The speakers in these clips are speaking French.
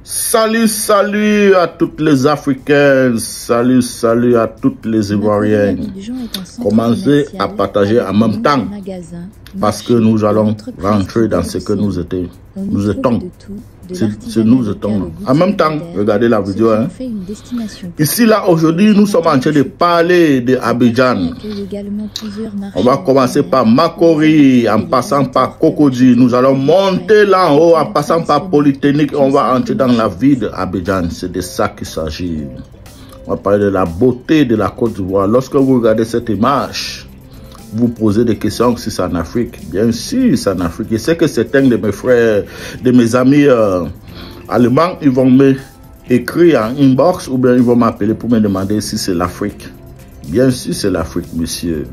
Salut, salut à toutes les Africaines, salut, salut à toutes les Ivoiriennes. Commencez à partager en même temps parce que nous allons rentrer dans ce que nous étions. Nous étions. Nous étions. En même temps, regardez la vidéo. Hein. Ici, là, aujourd'hui, nous sommes en train de parler de Abidjan. On va commencer par Makori, en passant par Cocody. Nous allons monter là en haut, en passant par Polytechnique. On va entrer dans la ville d'Abidjan. C'est de ça qu'il s'agit. On va parler de la beauté de la Côte d'Ivoire. Lorsque vous regardez cette image, vous posez des questions si c'est en Afrique. Bien sûr, c'est en Afrique. Je sais que certains de mes frères, de mes amis allemands, ils vont m'écrire en inbox ou bien ils vont m'appeler pour me demander si c'est l'Afrique. Bien sûr, c'est l'Afrique, monsieur.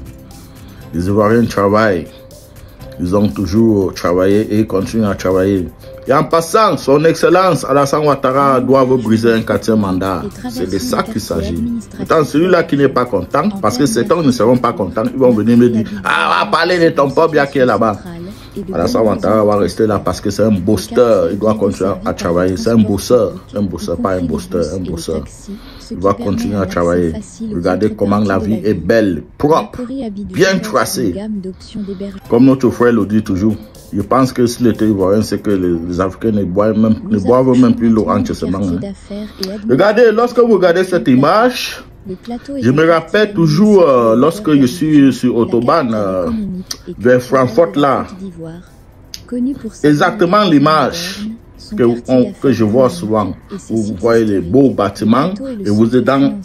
Les Ivoiriens travaillent. Ils ont toujours travaillé et ils continuent à travailler. Et en passant, son Excellence Alassane Ouattara doit vous briser un 4e mandat. C'est de ça qu'il s'agit. Pourtant, celui-là qui n'est pas content, parce que certains ne seront pas contents, ils vont venir me dire « Ah, on va parler de ton peuple qui est là-bas ». Alassane Ouattara va rester là parce que c'est un booster. Il doit continuer à travailler. C'est un bosseur, pas un booster, un bosseur. Il va continuer à travailler. Regardez comment la vie est belle, propre, bien tracée. Comme notre frère le dit toujours. Je pense que si l'été ivoirien, c'est que les Africains ne boivent même plus l'eau entièrement. Hein. Regardez, lorsque vous regardez cette image, je me rappelle toujours lorsque je suis sur Autobahn vers Francfort là. Exactement l'image que je vois souvent. Vous voyez les beaux bâtiments et vous êtes dans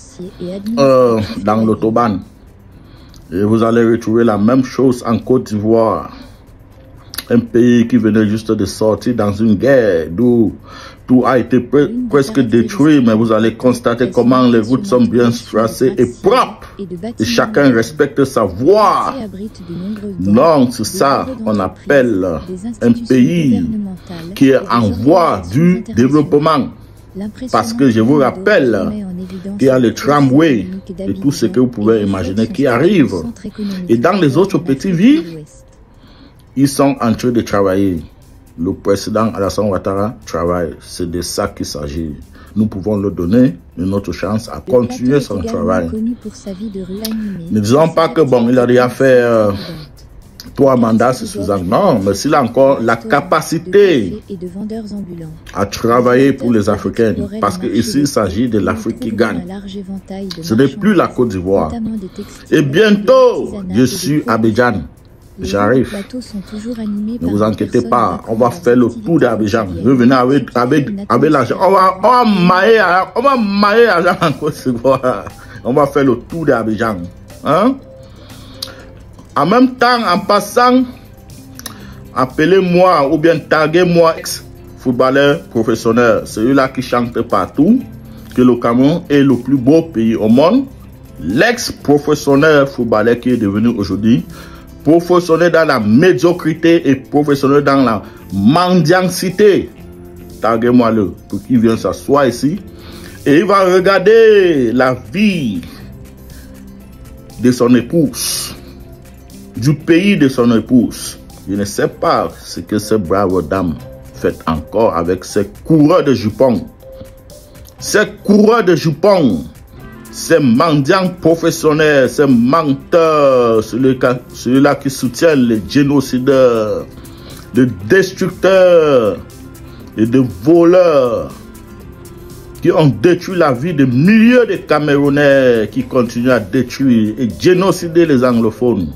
l'Autobahn. Et vous allez retrouver la même chose en Côte d'Ivoire. Un pays qui venait juste de sortir dans une guerre d'où tout a été presque détruit, mais vous allez constater comment les routes sont bien tracées et propres. Et chacun respecte sa voie. Non, c'est ça qu'on appelle un pays qui est en voie du développement. Parce que je vous rappelle qu'il y a le tramway et tout ce que vous pouvez imaginer qui arrive. Et dans les autres petites villes, ils sont en train de travailler. Le président Alassane Ouattara travaille. C'est de ça qu'il s'agit. Nous pouvons leur donner une autre chance à continuer son travail. Ne disons pas que bon, il a déjà fait 3 mandats, c'est suffisant. Non, mais s'il a encore la capacité à travailler pour les Africains, parce qu'ici, il s'agit de l'Afrique qui gagne. Ce n'est plus la Côte d'Ivoire. Et bientôt, je suis à Abidjan. J'arrive. Ne vous inquiétez pas. On va faire le tour d'Abidjan. Revenez avec l'argent. On va mailler l'argent en Côte d'Ivoire. On va faire le tour d'Abidjan. Hein? En même temps, en passant, appelez-moi ou bien taguez-moi ex-footballeur professionnel. Celui-là qui chante partout. Que le Cameroun est le plus beau pays au monde. L'ex-professionnel footballeur qui est devenu aujourd'hui professionnel dans la médiocrité et professionnel dans la mendicité. Taguez-moi le pour qu'il vienne s'asseoir ici. Et il va regarder la vie de son épouse, du pays de son épouse. Je ne sais pas ce que cette brave dame fait encore avec ses coureurs de jupons. Ces coureurs de jupons. Ces mendiants professionnels, ces menteurs, celui-là qui soutient les génocideurs, les destructeurs et les voleurs qui ont détruit la vie de milliers de Camerounais qui continuent à détruire et génocider les anglophones.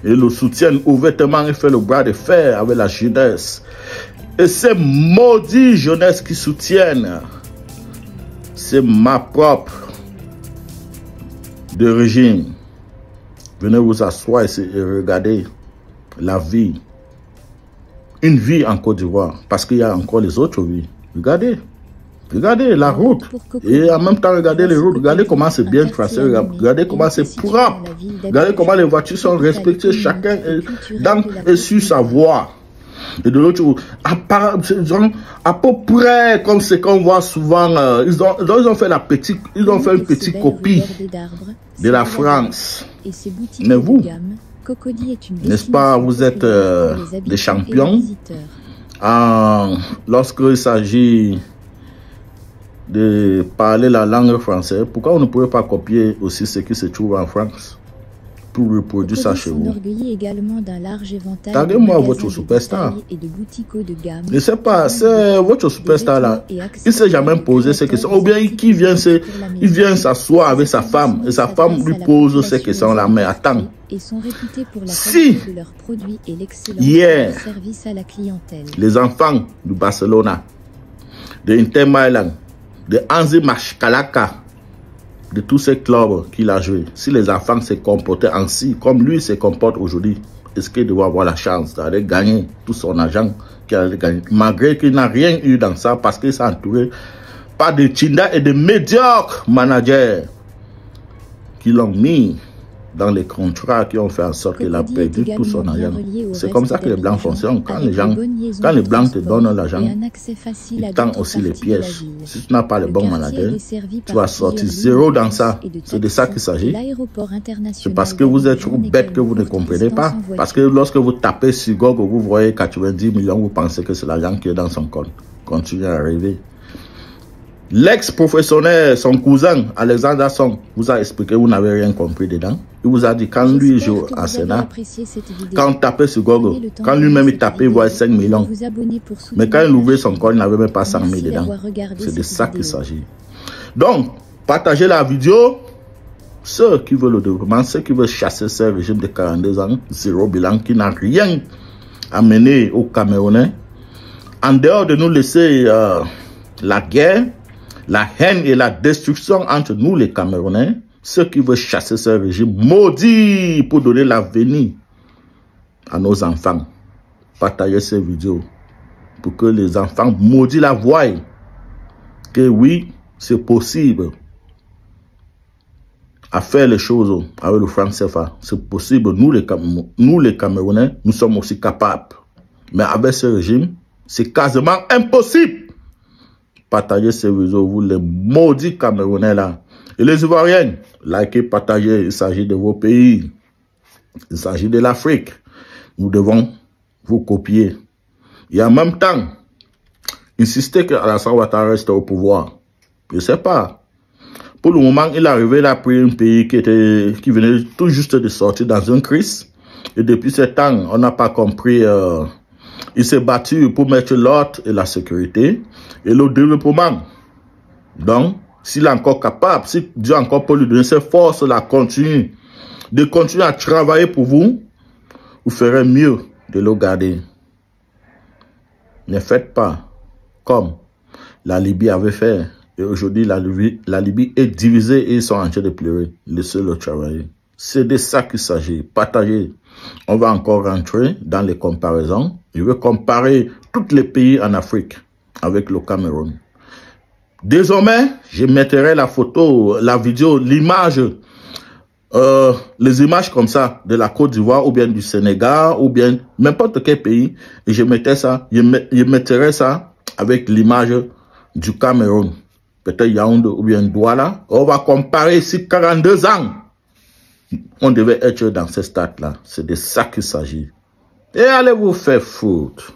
Et le soutiennent ouvertement et fait le bras de fer avec la jeunesse. Et ces maudits jeunesse qui soutiennent, c'est ma propre de régime. Venez vous asseoir ici et regardez la vie. Une vie en Côte d'Ivoire. Parce qu'il y a encore les autres vies. Regardez. Regardez la route. Et en même temps, regardez les routes. Regardez comment c'est bien tracé. Regardez comment c'est propre. Regardez comment les voitures sont respectées. Chacun est sur sa voie. Et de l'autre, à peu près comme ce qu'on voit souvent, ils ont fait une petite copie de la France. Mais vous, n'est-ce pas, vous êtes des champions lorsqu'il s'agit de parler la langue française, pourquoi on ne pourrait pas copier aussi ce qui se trouve en France pour reproduire ça chez vous? Également d'un large éventail Regardez-moi votre superstar. et de boutiques haut de gamme. Je ne sais pas, c'est votre superstar là. Il ne s'est jamais posé ces questions. Ou bien il vient s'asseoir avec sa femme et sa femme lui pose ces questions là. Mais attends. Et sont réputés pour la qualité de leurs produits et l'excellence de service à la clientèle. Les enfants du Barcelona, de Inter Milan, de Hansi Mashkalaka, de tous ces clubs qu'il a joué, si les enfants se comportaient ainsi, comme lui se comporte aujourd'hui, est-ce qu'il doit avoir la chance d'aller gagner tout son argent qu'il a gagné, malgré qu'il n'a rien eu dans ça, parce qu'il s'est entouré par des Tchinda et de médiocres managers qui l'ont mis dans les contrats qui ont fait en sorte qu'il a perdu tout son argent. C'est comme ça que les Blancs fonctionnent. Quand les Blancs te donnent l'argent, ils tendent aussi les pièges. Si tu n'as pas le bon manager, tu vas sortir zéro dans ça. C'est de ça qu'il s'agit. C'est parce que vous êtes trop bête que vous ne comprenez pas. Parce que lorsque vous tapez sur Google, vous voyez 90 millions, vous pensez que c'est l'argent qui est dans son compte. Continuez à rêver. L'ex-professionnel, son cousin, Alexander Song, vous a expliqué, vous n'avez rien compris dedans. Il vous a dit, quand lui joue à Sénat, quand on tapait sur Google, quand lui-même il tapait, il voyait 5 millions. Mais quand il ouvrait son compte, il n'avait même pas 100 000 dedans. C'est de ça qu'il s'agit. Donc, partagez la vidéo. Ceux qui veulent le développement, ceux qui veulent chasser ce régime de 42 ans, zéro bilan, qui n'a rien à mener aux Camerounais, en dehors de nous laisser la guerre, la haine et la destruction entre nous les Camerounais, ceux qui veulent chasser ce régime maudit pour donner l'avenir à nos enfants. Partagez ces vidéos pour que les enfants maudits la voient. Que oui, c'est possible à faire les choses avec le franc CFA. C'est possible, nous les Camerounais, nous sommes aussi capables. Mais avec ce régime, c'est quasiment impossible. Partagez ces vidéos, vous les maudits Camerounais là. Et les Ivoiriens, likez, partagez, il s'agit de vos pays. Il s'agit de l'Afrique. Nous devons vous copier. Et en même temps, insister que Alassane Ouattara reste au pouvoir. Je ne sais pas. Pour le moment, il est arrivé là pour un pays qui venait tout juste de sortir dans une crise. Et depuis ce temps, on n'a pas compris... il s'est battu pour mettre l'ordre et la sécurité et le développement. Donc, s'il est encore capable, si Dieu encore peut lui donner ses forces, de continuer à travailler pour vous, vous ferez mieux de le garder. Ne faites pas comme la Libye avait fait. Et aujourd'hui, la Libye est divisée et ils sont en train de pleurer. Laissez-le travailler. C'est de ça qu'il s'agit. Partagez. On va encore rentrer dans les comparaisons. Je veux comparer tous les pays en Afrique avec le Cameroun. Désormais, je mettrai la photo, la vidéo, l'image, les images comme ça de la Côte d'Ivoire ou bien du Sénégal ou bien n'importe quel pays. Et je mettrai ça avec l'image du Cameroun. Peut-être Yaoundé ou bien Douala. On va comparer ici 42 ans. On devait être dans ce stade-là. C'est de ça qu'il s'agit. Et allez vous faire foutre.